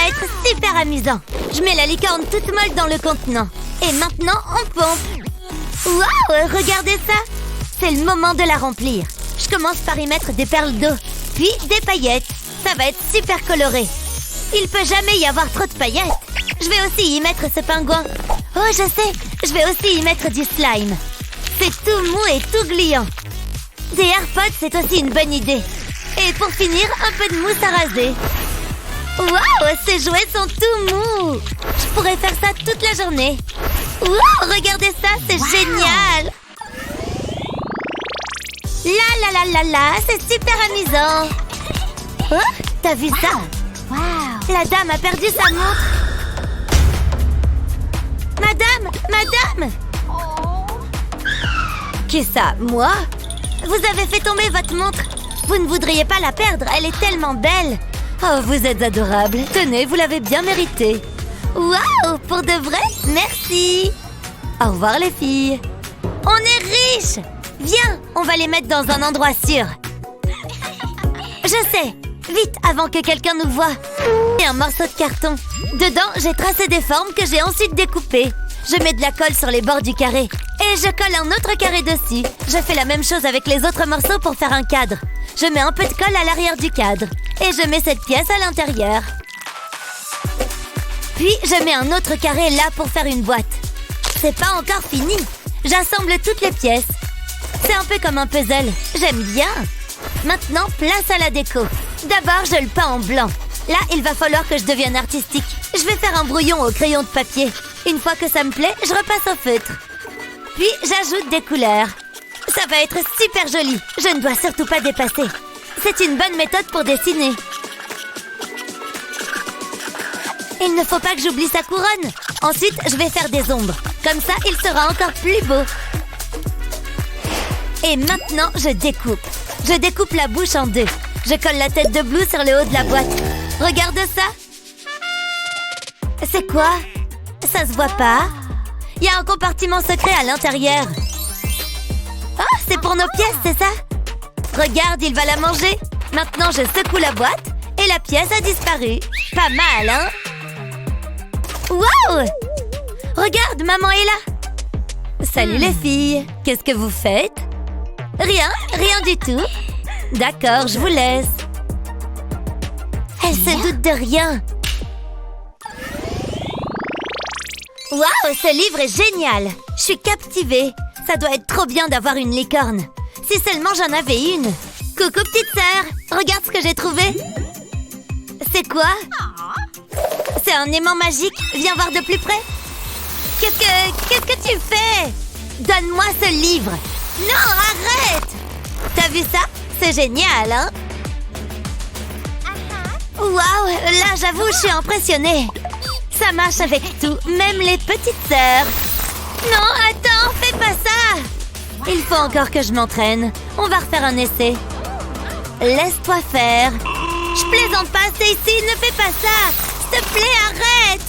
va être super amusant. Je mets la licorne toute molle dans le contenant. Et maintenant, on pompe. Waouh, regardez ça. C'est le moment de la remplir. Je commence par y mettre des perles d'eau, puis des paillettes. Ça va être super coloré. Il peut jamais y avoir trop de paillettes. Je vais aussi y mettre ce pingouin. Oh, je sais, je vais aussi y mettre du slime. C'est tout mou et tout gluant. Des AirPods, c'est aussi une bonne idée. Et pour finir, un peu de mousse à raser. Waouh, ces jouets sont tout mous. Je pourrais faire ça toute la journée. Waouh, regardez ça, c'est génial. La, c'est super amusant. Oh, t'as vu ça? Wow. La dame a perdu sa montre. Madame! Qui ça, moi? Vous avez fait tomber votre montre. Vous ne voudriez pas la perdre, elle est tellement belle. Oh, vous êtes adorable. Tenez, vous l'avez bien mérité. Waouh, pour de vrai? Merci. Au revoir les filles. On est riches. Viens, on va les mettre dans un endroit sûr. Je sais. Vite, avant que quelqu'un nous voie. Et un morceau de carton. Dedans, j'ai tracé des formes que j'ai ensuite découpées. Je mets de la colle sur les bords du carré. Et je colle un autre carré dessus. Je fais la même chose avec les autres morceaux pour faire un cadre. Je mets un peu de colle à l'arrière du cadre. Et je mets cette pièce à l'intérieur. Puis, je mets un autre carré là pour faire une boîte. C'est pas encore fini. J'assemble toutes les pièces. C'est un peu comme un puzzle. J'aime bien. Maintenant, place à la déco. D'abord, je le peins en blanc. Là, il va falloir que je devienne artistique. Je vais faire un brouillon au crayon de papier. Une fois que ça me plaît, je repasse au feutre. Puis, j'ajoute des couleurs. Ça va être super joli. Je ne dois surtout pas dépasser. C'est une bonne méthode pour dessiner. Il ne faut pas que j'oublie sa couronne. Ensuite, je vais faire des ombres. Comme ça, il sera encore plus beau. Et maintenant, je découpe. Je découpe la bouche en deux. Je colle la tête de Blue sur le haut de la boîte. Regarde ça. C'est quoi? Ça se voit pas. Il y a un compartiment secret à l'intérieur. Oh, c'est pour nos pièces, c'est ça? Regarde, il va la manger. Maintenant, je secoue la boîte et la pièce a disparu. Pas mal, hein? Wow! Regarde, maman est là. Salut les filles. Qu'est-ce que vous faites? Rien du tout. D'accord, je vous laisse. Elle se doute de rien. Waouh, ce livre est génial. Je suis captivée. Ça doit être trop bien d'avoir une licorne. Si seulement j'en avais une. Coucou petite sœur. Regarde ce que j'ai trouvé. C'est quoi? C'est un aimant magique. Viens voir de plus près. Qu'est-ce que tu fais? Donne-moi ce livre. Non, arrête. T'as vu ça? C'est génial, hein? Waouh, là, j'avoue, je suis impressionnée. Ça marche avec tout, même les petites sœurs. Non, attends, fais pas ça. Il faut encore que je m'entraîne. On va refaire un essai. Laisse-toi faire. Je plaisante pas, Stacy, ne fais pas ça. S'il te plaît, arrête.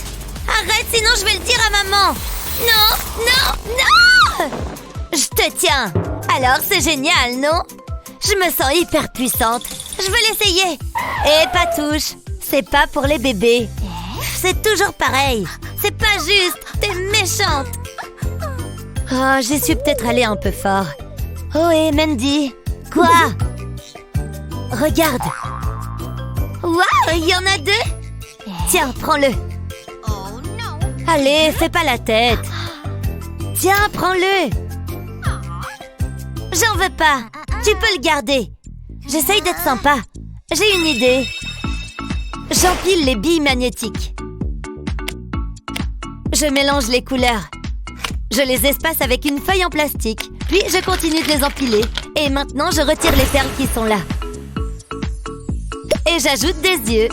Arrête, sinon je vais le dire à maman. Non. Je te tiens. Alors, c'est génial, non? Je me sens hyper puissante. Je veux l'essayer. Et pas touche. C'est pas pour les bébés. C'est toujours pareil. C'est pas juste. T'es méchante. Oh, j'y suis peut-être allée un peu fort. Oh, et Mandy. Quoi? Regarde. Waouh, il y en a deux. Tiens, prends-le. Allez, fais pas la tête. Tiens, prends-le. J'en veux pas. Tu peux le garder. J'essaye d'être sympa. J'ai une idée. J'empile les billes magnétiques. Je mélange les couleurs. Je les espace avec une feuille en plastique. Puis je continue de les empiler. Et maintenant, je retire les perles qui sont là. Et j'ajoute des yeux.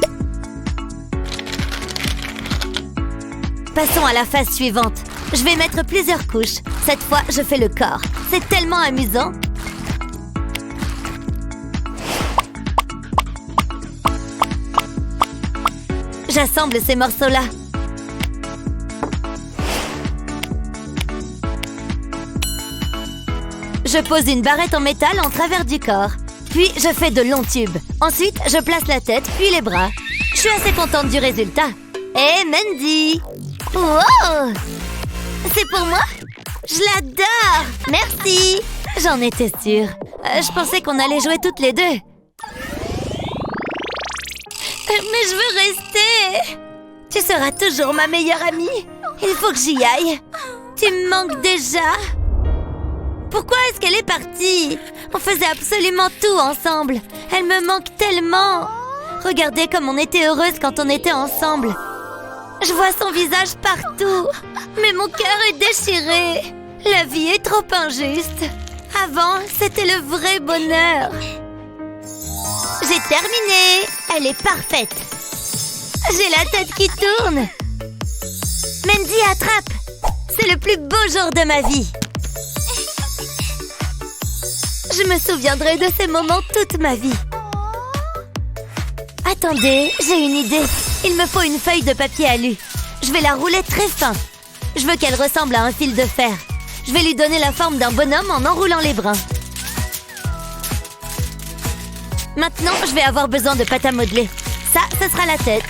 Passons à la phase suivante. Je vais mettre plusieurs couches. Cette fois, je fais le corps. C'est tellement amusant. J'assemble ces morceaux-là. Je pose une barrette en métal en travers du corps. Puis, je fais de longs tubes. Ensuite, je place la tête, puis les bras. Je suis assez contente du résultat. Hé, Mandy! Wow! C'est pour moi? Je l'adore! Merci! J'en étais sûre. Je pensais qu'on allait jouer toutes les deux. Mais je veux rester! Tu seras toujours ma meilleure amie. Il faut que j'y aille. Tu me manques déjà. Pourquoi est-ce qu'elle est partie? On faisait absolument tout ensemble. Elle me manque tellement. Regardez comme on était heureuses quand on était ensemble. Je vois son visage partout. Mais mon cœur est déchiré. La vie est trop injuste. Avant, c'était le vrai bonheur. J'ai terminé. Elle est parfaite. J'ai la tête qui tourne. Mandy, attrape. C'est le plus beau jour de ma vie. Je me souviendrai de ces moments toute ma vie. Attendez, j'ai une idée. Il me faut une feuille de papier alu. Je vais la rouler très fin. Je veux qu'elle ressemble à un fil de fer. Je vais lui donner la forme d'un bonhomme en enroulant les brins. Maintenant, je vais avoir besoin de pâte à modeler. Ça, ce sera la tête.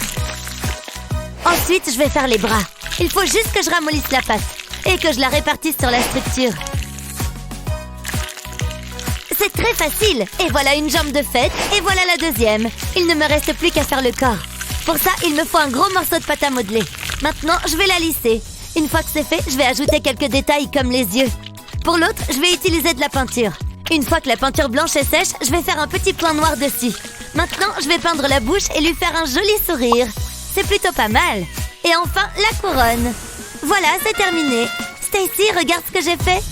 Ensuite, je vais faire les bras. Il faut juste que je ramollisse la pâte et que je la répartisse sur la structure. C'est très facile. Et voilà une jambe de fête, et voilà la deuxième. Il ne me reste plus qu'à faire le corps. Pour ça, il me faut un gros morceau de pâte à modeler. Maintenant, je vais la lisser. Une fois que c'est fait, je vais ajouter quelques détails comme les yeux. Pour l'autre, je vais utiliser de la peinture. Une fois que la peinture blanche est sèche, je vais faire un petit point noir dessus. Maintenant, je vais peindre la bouche et lui faire un joli sourire. C'est plutôt pas mal. Et enfin, la couronne. Voilà, c'est terminé. Stacy, regarde ce que j'ai fait.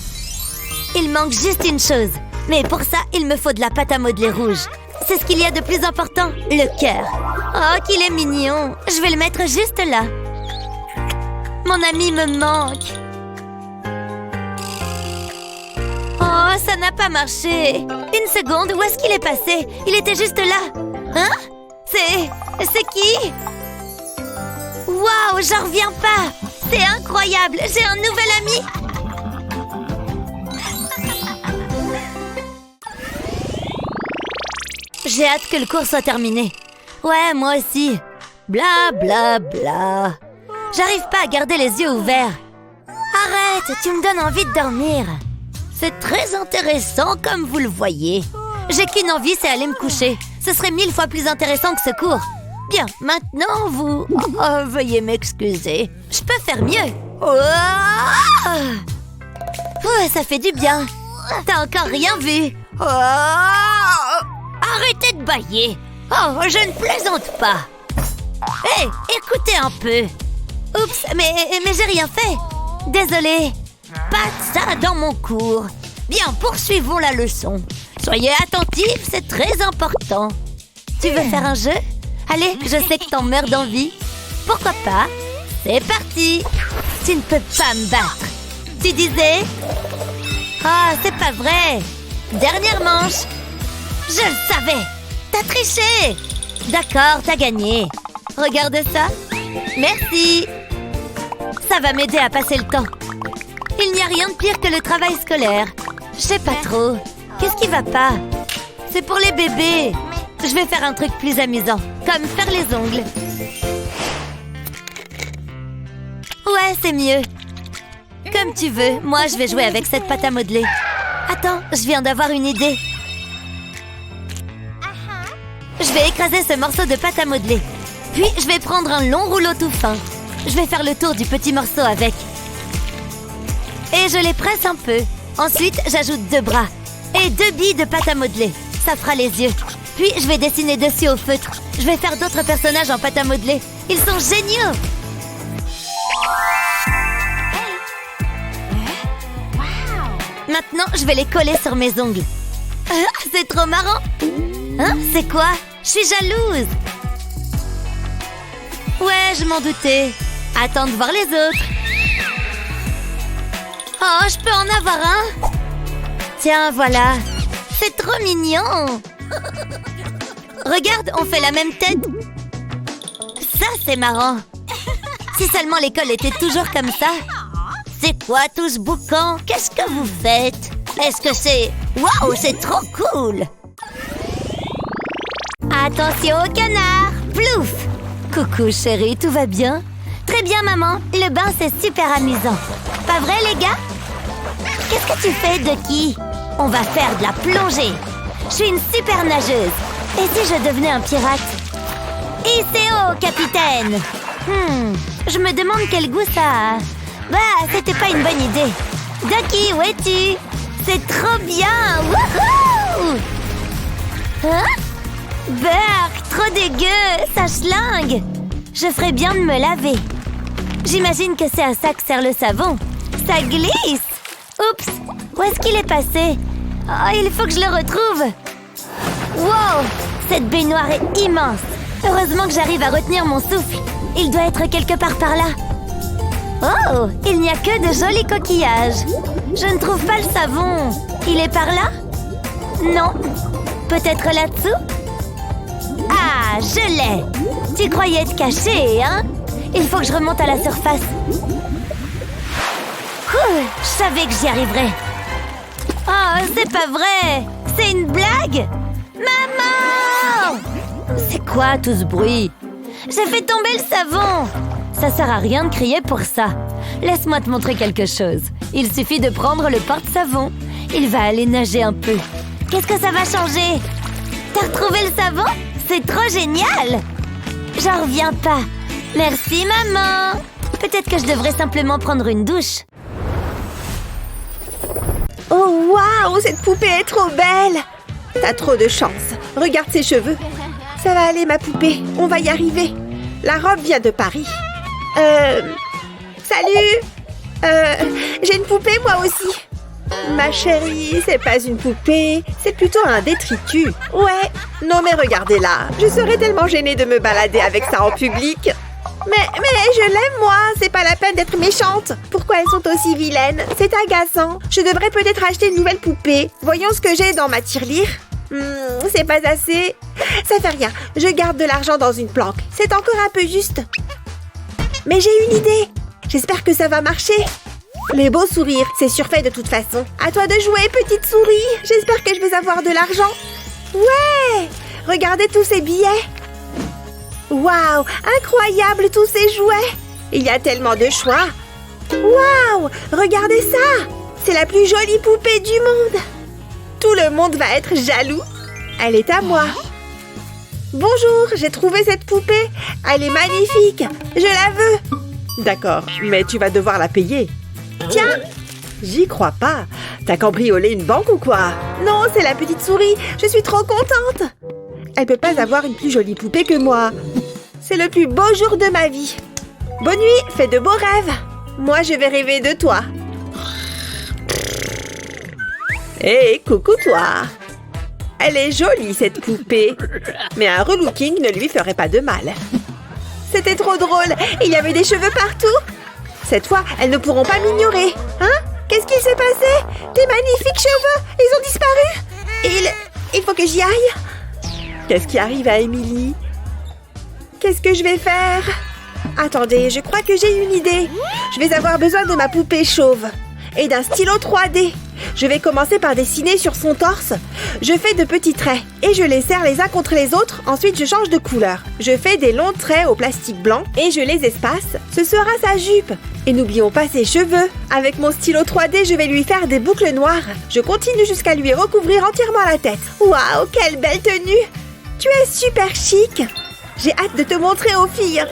Il manque juste une chose. Mais pour ça, il me faut de la pâte à modeler rouge. C'est ce qu'il y a de plus important, le cœur. Oh, qu'il est mignon. Je vais le mettre juste là. Mon ami me manque. Oh, ça n'a pas marché. Une seconde, où est-ce qu'il est passé? Il était juste là. Hein? C'est qui? Waouh, j'en reviens pas. C'est incroyable. J'ai un nouvel ami. J'ai hâte que le cours soit terminé. Ouais, moi aussi. Bla bla bla. J'arrive pas à garder les yeux ouverts. Arrête, tu me donnes envie de dormir. C'est très intéressant comme vous le voyez. J'ai qu'une envie, c'est aller me coucher. Ce serait 1000 fois plus intéressant que ce cours. Bien, maintenant vous... Oh, veuillez m'excuser. Je peux faire mieux. Oh, ça fait du bien. T'as encore rien vu. Oh, arrêtez de bâiller. Oh, je ne plaisante pas. Hé, écoutez un peu. Oups, mais j'ai rien fait. Désolée. Pas de ça dans mon cours. Bien, poursuivons la leçon. Soyez attentifs, c'est très important. Tu veux faire un jeu? Allez, je sais que t'en meurs d'envie. Pourquoi pas? C'est parti. Tu ne peux pas me battre. Tu disais? Ah, c'est pas vrai. Dernière manche. Je le savais. T'as triché. D'accord, t'as gagné. Regarde ça. Merci. Ça va m'aider à passer le temps. Il n'y a rien de pire que le travail scolaire. Je sais pas trop. Qu'est-ce qui va pas? C'est pour les bébés. Je vais faire un truc plus amusant, comme faire les ongles. Ouais, c'est mieux. Comme tu veux, moi je vais jouer avec cette pâte à modeler. Attends, je viens d'avoir une idée. Je vais écraser ce morceau de pâte à modeler. Puis je vais prendre un long rouleau tout fin. Je vais faire le tour du petit morceau avec. Et je les presse un peu. Ensuite, j'ajoute 2 bras et 2 billes de pâte à modeler. Ça fera les yeux. Puis, je vais dessiner dessus au feutre. Je vais faire d'autres personnages en pâte à modeler. Ils sont géniaux! Maintenant, je vais les coller sur mes ongles. C'est trop marrant! Hein? C'est quoi? Je suis jalouse! Ouais, je m'en doutais. Attends de voir les autres. Oh, je peux en avoir un? Tiens, voilà. C'est trop mignon! Regarde, on fait la même tête. Ça, c'est marrant. Si seulement l'école était toujours comme ça. C'est quoi tout ce boucan? Qu'est-ce que vous faites? Est-ce que c'est... Waouh, c'est trop cool! Attention au canard! Plouf! Coucou chérie, tout va bien? Très bien maman, le bain c'est super amusant. Pas vrai les gars? Qu'est-ce que tu fais Ducky? On va faire de la plongée. Je suis une super nageuse. Et si je devenais un pirate? ICO, capitaine! Je me demande quel goût ça a. Bah, c'était pas une bonne idée. Ducky, où es-tu? C'est trop bien! Wouhou! Hein? Burk, trop dégueu! Ça schlingue! Je ferais bien de me laver. J'imagine que c'est à ça que sert le savon. Ça glisse! Oups! Où est-ce qu'il est passé? Oh, il faut que je le retrouve! Wow! Cette baignoire est immense! Heureusement que j'arrive à retenir mon souffle. Il doit être quelque part par là. Oh! Il n'y a que de jolis coquillages. Je ne trouve pas le savon. Il est par là? Non. Peut-être là-dessous? Ah! Je l'ai! Tu croyais te cacher, hein? Il faut que je remonte à la surface. Je savais que j'y arriverais. Oh, c'est pas vrai! C'est une blague! Maman! C'est quoi tout ce bruit? J'ai fait tomber le savon! Ça sert à rien de crier pour ça. Laisse-moi te montrer quelque chose. Il suffit de prendre le porte-savon. Il va aller nager un peu. Qu'est-ce que ça va changer? T'as retrouvé le savon? C'est trop génial! J'en reviens pas. Merci, maman! Peut-être que je devrais simplement prendre une douche. Oh, waouh! Cette poupée est trop belle! T'as trop de chance. Regarde ses cheveux. Ça va aller, ma poupée. On va y arriver. La robe vient de Paris. Salut! J'ai une poupée, moi aussi. Ma chérie, c'est pas une poupée. C'est plutôt un détritus. Ouais. Non, mais regardez-la. Je serais tellement gênée de me balader avec ça en public. Mais je l'aime, moi. C'est pas la peine d'être méchante. Pourquoi elles sont aussi vilaines? C'est agaçant. Je devrais peut-être acheter une nouvelle poupée. Voyons ce que j'ai dans ma tirelire. C'est pas assez. Ça fait rien. Je garde de l'argent dans une planque. C'est encore un peu juste. Mais j'ai une idée. J'espère que ça va marcher. Les beaux sourires, c'est surfait de toute façon. À toi de jouer, petite souris. J'espère que je vais avoir de l'argent. Ouais! Regardez tous ces billets. Waouh! Incroyable tous ces jouets! Il y a tellement de choix. Waouh! Regardez ça! C'est la plus jolie poupée du monde. Tout le monde va être jaloux. Elle est à moi. Bonjour, j'ai trouvé cette poupée. Elle est magnifique. Je la veux. D'accord, mais tu vas devoir la payer. Tiens! J'y crois pas. T'as cambriolé une banque ou quoi? Non, c'est la petite souris. Je suis trop contente. Elle peut pas avoir une plus jolie poupée que moi. C'est le plus beau jour de ma vie. Bonne nuit, fais de beaux rêves. Moi, je vais rêver de toi. Hé, coucou toi. Elle est jolie, cette poupée. Mais un relooking ne lui ferait pas de mal. C'était trop drôle. Il y avait des cheveux partout. Cette fois, elles ne pourront pas m'ignorer. Hein? Qu'est-ce qu'il s'est passé? Tes magnifiques cheveux, ils ont disparu. Il faut que j'y aille. Qu'est-ce qui arrive à Émilie? Qu'est-ce que je vais faire? Attendez, je crois que j'ai une idée. Je vais avoir besoin de ma poupée chauve et d'un stylo 3D. Je vais commencer par dessiner sur son torse. Je fais de petits traits et je les serre les uns contre les autres. Ensuite, je change de couleur. Je fais des longs traits au plastique blanc et je les espace. Ce sera sa jupe. Et n'oublions pas ses cheveux. Avec mon stylo 3D, je vais lui faire des boucles noires. Je continue jusqu'à lui recouvrir entièrement la tête. Waouh, quelle belle tenue! Tu es super chic. J'ai hâte de te montrer aux filles.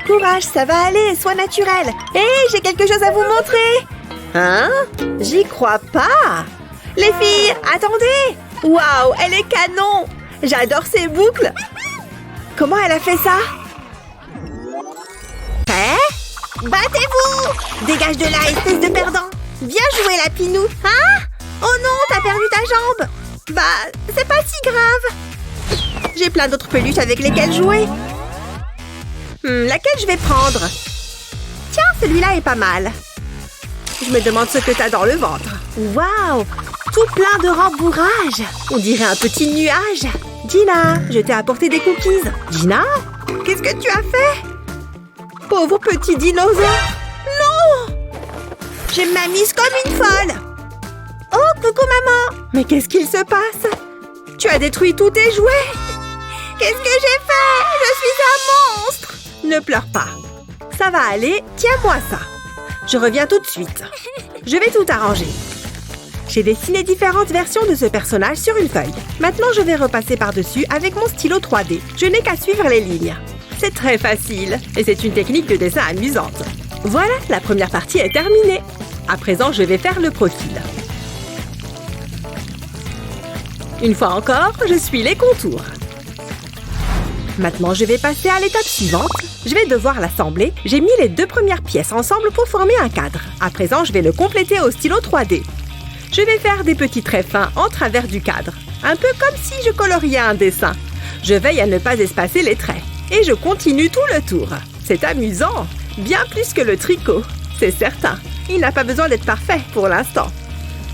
Courage, ça va aller, sois naturel. Hé, j'ai quelque chose à vous montrer. Hein? J'y crois pas. Les filles, attendez. Waouh, elle est canon. J'adore ses boucles. Comment elle a fait ça? Hein? Battez-vous! Dégage de là, espèce de perdant. Viens jouer, la Pinou. Hein? Oh non, t'as perdu ta jambe. Bah, c'est pas si grave. J'ai plein d'autres peluches avec lesquelles jouer. Laquelle je vais prendre? Tiens, celui-là est pas mal. Je me demande ce que t'as dans le ventre. Waouh! Tout plein de rembourrage. On dirait un petit nuage. Gina, je t'ai apporté des cookies. Gina? Qu'est-ce que tu as fait? Pauvre petit dinosaure. Non! Je m'amuse comme une folle. Oh, coucou maman. Mais qu'est-ce qu'il se passe? Tu as détruit tous tes jouets. Qu'est-ce que j'ai fait? Je suis un monstre. Ne pleure pas. Ça va aller, tiens-moi ça. Je reviens tout de suite. Je vais tout arranger. J'ai dessiné différentes versions de ce personnage sur une feuille. Maintenant, je vais repasser par-dessus avec mon stylo 3D. Je n'ai qu'à suivre les lignes. C'est très facile et c'est une technique de dessin amusante. Voilà, la première partie est terminée. À présent, je vais faire le profil. Une fois encore, je suis les contours. Maintenant, je vais passer à l'étape suivante. Je vais devoir l'assembler. J'ai mis les 2 premières pièces ensemble pour former un cadre. À présent, je vais le compléter au stylo 3D. Je vais faire des petits traits fins en travers du cadre. Un peu comme si je coloriais un dessin. Je veille à ne pas espacer les traits. Et je continue tout le tour. C'est amusant. Bien plus que le tricot. C'est certain. Il n'a pas besoin d'être parfait pour l'instant.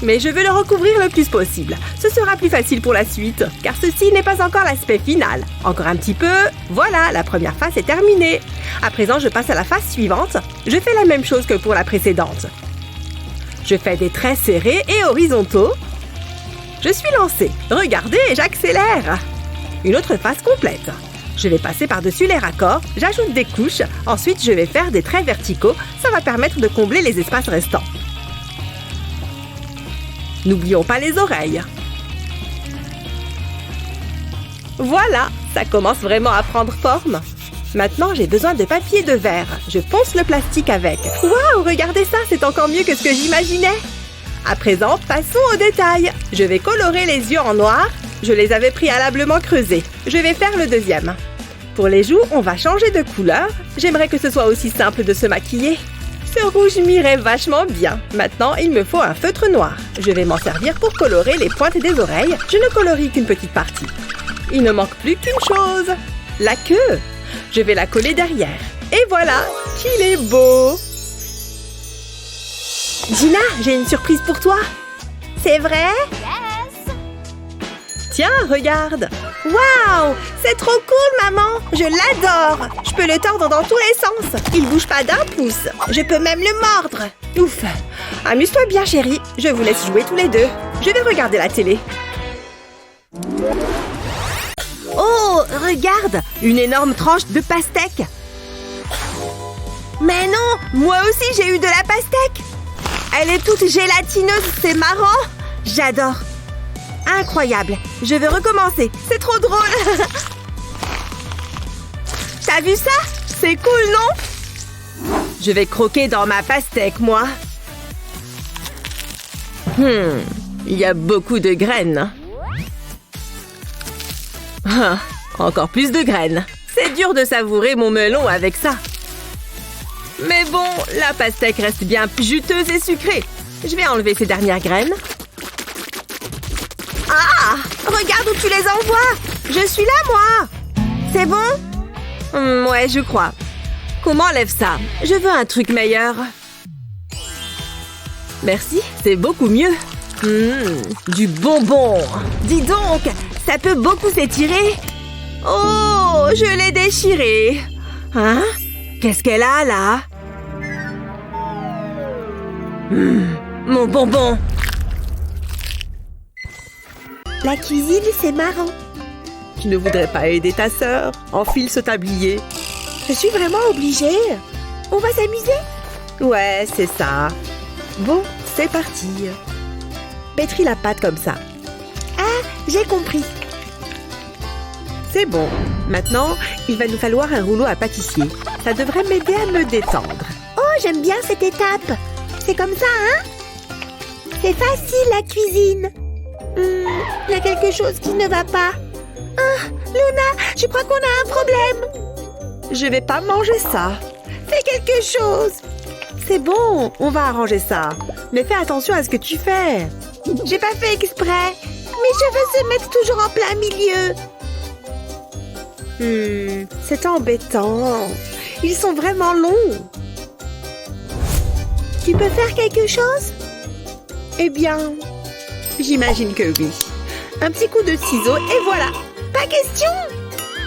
Mais je veux le recouvrir le plus possible. Ce sera plus facile pour la suite, car ceci n'est pas encore l'aspect final. Encore un petit peu. Voilà, la première face est terminée. À présent, je passe à la face suivante. Je fais la même chose que pour la précédente. Je fais des traits serrés et horizontaux. Je suis lancée. Regardez, j'accélère. Une autre face complète. Je vais passer par-dessus les raccords, j'ajoute des couches. Ensuite, je vais faire des traits verticaux. Ça va permettre de combler les espaces restants. N'oublions pas les oreilles. Voilà, ça commence vraiment à prendre forme. Maintenant, j'ai besoin de papier de verre. Je ponce le plastique avec. Waouh, regardez ça, c'est encore mieux que ce que j'imaginais. À présent, passons aux détails. Je vais colorer les yeux en noir. Je les avais préalablement creusés. Je vais faire le deuxième. Pour les joues, on va changer de couleur. J'aimerais que ce soit aussi simple de se maquiller. Ce rouge m'irait vachement bien. Maintenant, il me faut un feutre noir. Je vais m'en servir pour colorer les pointes des oreilles. Je ne colorie qu'une petite partie. Il ne manque plus qu'une chose. La queue. Je vais la coller derrière. Et voilà, qu'il est beau. Gina, j'ai une surprise pour toi. C'est vrai? Tiens, regarde. Waouh, c'est trop cool, maman. Je l'adore. Je peux le tordre dans tous les sens. Il bouge pas d'un pouce. Je peux même le mordre. Ouf. Amuse-toi bien, chérie. Je vous laisse jouer tous les deux. Je vais regarder la télé. Oh, regarde, une énorme tranche de pastèque. Mais non, moi aussi j'ai eu de la pastèque. Elle est toute gélatineuse, c'est marrant. J'adore. Incroyable. Je veux recommencer. C'est trop drôle. T'as vu ça? C'est cool, non? Je vais croquer dans ma pastèque, moi. Il y a beaucoup de graines. Ah, encore plus de graines. C'est dur de savourer mon melon avec ça. Mais bon, la pastèque reste bien juteuse et sucrée. Je vais enlever ces dernières graines. Ah! Regarde où tu les envoies! Je suis là, moi! C'est bon? Ouais, je crois. Comment enlève ça? Je veux un truc meilleur. Merci, c'est beaucoup mieux. Du bonbon! Dis donc, ça peut beaucoup s'étirer. Oh, je l'ai déchiré. Hein? Qu'est-ce qu'elle a, là? Mon bonbon! La cuisine, c'est marrant. Tu ne voudrais pas aider ta sœur? Enfile ce tablier. Je suis vraiment obligée. On va s'amuser? Ouais, c'est ça. Bon, c'est parti. Pétris la pâte comme ça. Ah, j'ai compris. C'est bon. Maintenant, il va nous falloir un rouleau à pâtissier. Ça devrait m'aider à me détendre. Oh, j'aime bien cette étape. C'est comme ça, hein? C'est facile, la cuisine. Il y a quelque chose qui ne va pas. Ah, Luna, je crois qu'on a un problème. Je vais pas manger ça. Fais quelque chose. C'est bon, on va arranger ça. Mais fais attention à ce que tu fais. J'ai pas fait exprès. Mes cheveux se mettent toujours en plein milieu. C'est embêtant. Ils sont vraiment longs. Tu peux faire quelque chose? Eh bien, j'imagine que oui. Un petit coup de ciseau et voilà. Pas question.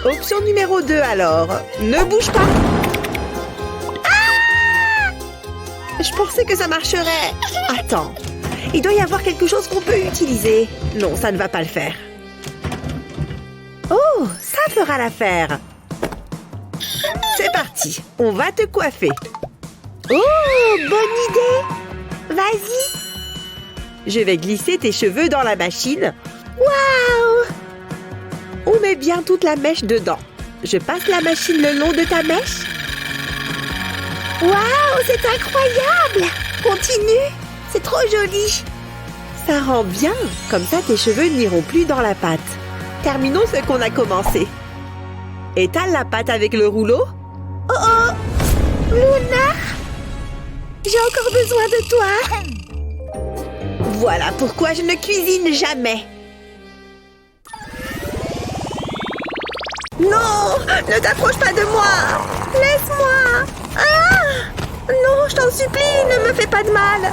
Option numéro 2 alors. Ne bouge pas. Ah! Je pensais que ça marcherait. Attends. Il doit y avoir quelque chose qu'on peut utiliser. Non, ça ne va pas le faire. Oh, ça fera l'affaire. C'est parti, on va te coiffer. Oh, bonne idée. Vas-y. Je vais glisser tes cheveux dans la machine. Waouh! On met bien toute la mèche dedans. Je passe la machine le long de ta mèche. Waouh, c'est incroyable! Continue, c'est trop joli. Ça rend bien, comme ça tes cheveux n'iront plus dans la pâte. Terminons ce qu'on a commencé. Étale la pâte avec le rouleau. Oh oh! Luna! J'ai encore besoin de toi. Voilà pourquoi je ne cuisine jamais. Non! Ne t'approche pas de moi! Laisse-moi! Ah! Non, je t'en supplie, ne me fais pas de mal!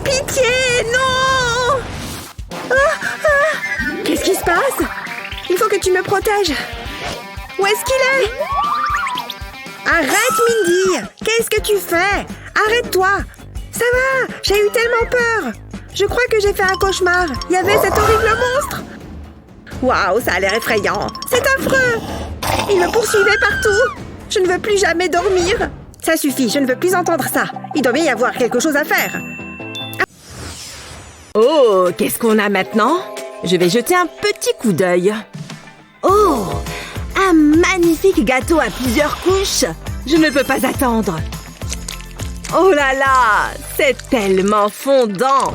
Pitié, non! Ah, ah. Qu'est-ce qui se passe? Il faut que tu me protèges. Où est-ce qu'il est? Arrête, Mindy! Qu'est-ce que tu fais? Arrête-toi! Ça va, j'ai eu tellement peur! Je crois que j'ai fait un cauchemar. Il y avait cet horrible monstre. Waouh, ça a l'air effrayant. C'est affreux. Il me poursuivait partout. Je ne veux plus jamais dormir. Ça suffit, je ne veux plus entendre ça. Il doit bien y avoir quelque chose à faire. Oh, qu'est-ce qu'on a maintenant? Je vais jeter un petit coup d'œil. Oh, un magnifique gâteau à plusieurs couches. Je ne peux pas attendre. Oh là là, c'est tellement fondant.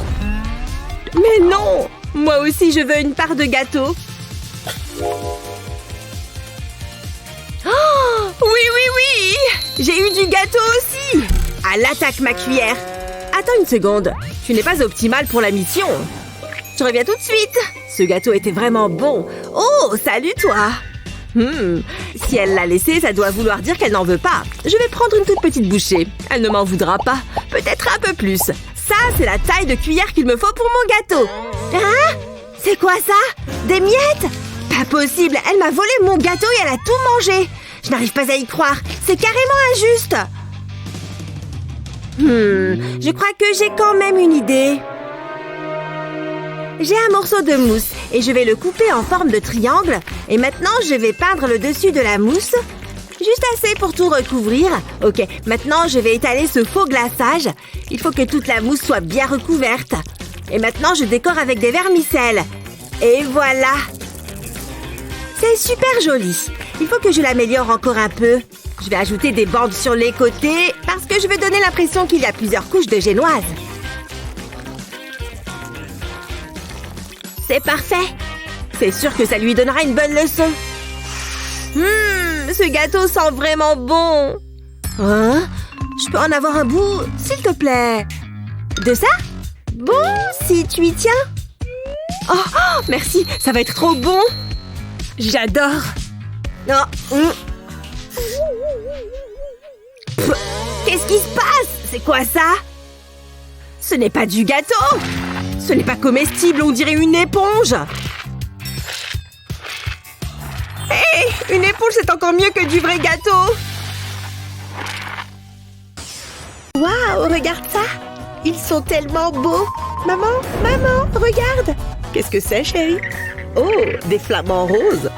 Mais non, moi aussi je veux une part de gâteau. Oh, oui, oui, oui! J'ai eu du gâteau aussi! À l'attaque, ma cuillère! Attends une seconde, tu n'es pas optimale pour la mission. Je reviens tout de suite. Ce gâteau était vraiment bon. Oh, salut toi! Si elle l'a laissé, ça doit vouloir dire qu'elle n'en veut pas. Je vais prendre une toute petite bouchée. Elle ne m'en voudra pas. Peut-être un peu plus. Ça, c'est la taille de cuillère qu'il me faut pour mon gâteau. Hein? C'est quoi ça? Des miettes? Pas possible, elle m'a volé mon gâteau et elle a tout mangé. Je n'arrive pas à y croire. C'est carrément injuste. Je crois que j'ai quand même une idée. J'ai un morceau de mousse et je vais le couper en forme de triangle. Et maintenant, je vais peindre le dessus de la mousse. Juste assez pour tout recouvrir. Ok, maintenant, je vais étaler ce faux glaçage. Il faut que toute la mousse soit bien recouverte. Et maintenant, je décore avec des vermicelles. Et voilà! C'est super joli. Il faut que je l'améliore encore un peu. Je vais ajouter des bandes sur les côtés parce que je veux donner l'impression qu'il y a plusieurs couches de génoise. C'est parfait. C'est sûr que ça lui donnera une bonne leçon. Ce gâteau sent vraiment bon. Hein? Je peux en avoir un bout, s'il te plaît. De ça? Bon, si tu y tiens. Oh, merci, ça va être trop bon. J'adore. Oh. Qu'est-ce qui se passe? C'est quoi ça? Ce n'est pas du gâteau. Ce n'est pas comestible, on dirait une éponge. Hé, une éponge, c'est encore mieux que du vrai gâteau. Waouh, regarde ça. Ils sont tellement beaux. Maman, maman, regarde. Qu'est-ce que c'est, chérie? Oh, des flamants roses.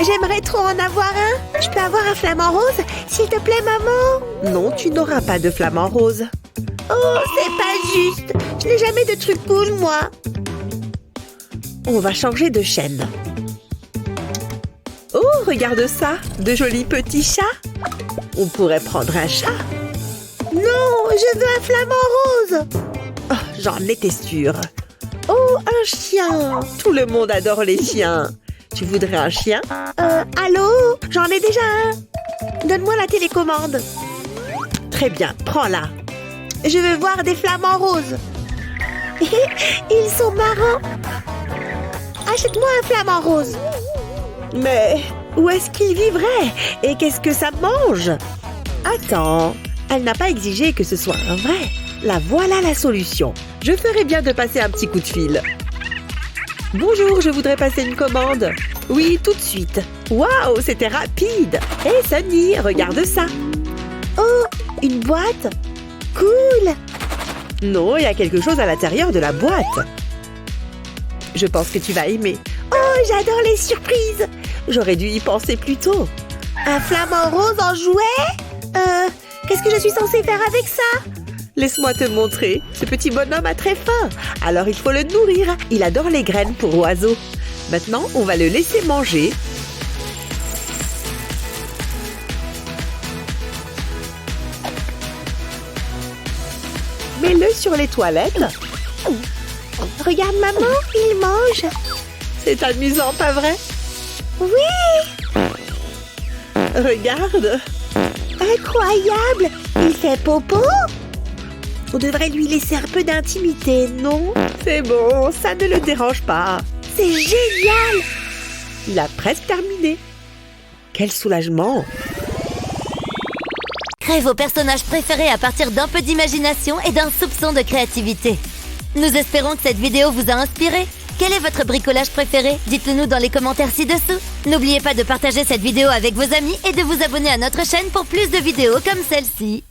J'aimerais trop en avoir un. Je peux avoir un flamant rose, s'il te plaît, maman? Non, tu n'auras pas de flamant rose. Oh, c'est pas juste. Je n'ai jamais de trucs cool, moi. On va changer de chaîne. Oh, regarde ça. De jolis petits chats. On pourrait prendre un chat. Non, je veux un flamant rose. Oh, j'en étais sûre. Oh, un chien. Tout le monde adore les chiens. Tu voudrais un chien? Allô? J'en ai déjà un. Donne-moi la télécommande. Très bien, prends-la. Je veux voir des flamants roses. Ils sont marrants. Achète-moi un flamant rose. Mais où est-ce qu'il vivrait? Et qu'est-ce que ça mange? Attends, elle n'a pas exigé que ce soit un vrai. La voilà la solution. Je ferais bien de passer un petit coup de fil. Bonjour, je voudrais passer une commande. Oui, tout de suite. Waouh, c'était rapide. Hé, Sunny, regarde ça. Oh, une boîte? Cool. Non, il y a quelque chose à l'intérieur de la boîte. Je pense que tu vas aimer. Oh, j'adore les surprises. J'aurais dû y penser plus tôt. Un flamant rose en jouet? Qu'est-ce que je suis censée faire avec ça? Laisse-moi te montrer. Ce petit bonhomme a très faim. Alors il faut le nourrir. Il adore les graines pour oiseaux. Maintenant, on va le laisser manger. Mets-le sur les toilettes. Regarde maman, il mange. C'est amusant, pas vrai? Oui. Regarde. Incroyable. Il fait popo. On devrait lui laisser un peu d'intimité, non? C'est bon, ça ne le dérange pas. C'est génial. Il a presque terminé. Quel soulagement. Créez vos personnages préférés à partir d'un peu d'imagination et d'un soupçon de créativité. Nous espérons que cette vidéo vous a inspiré. Quel est votre bricolage préféré? Dites-le nous dans les commentaires ci-dessous. N'oubliez pas de partager cette vidéo avec vos amis et de vous abonner à notre chaîne pour plus de vidéos comme celle-ci.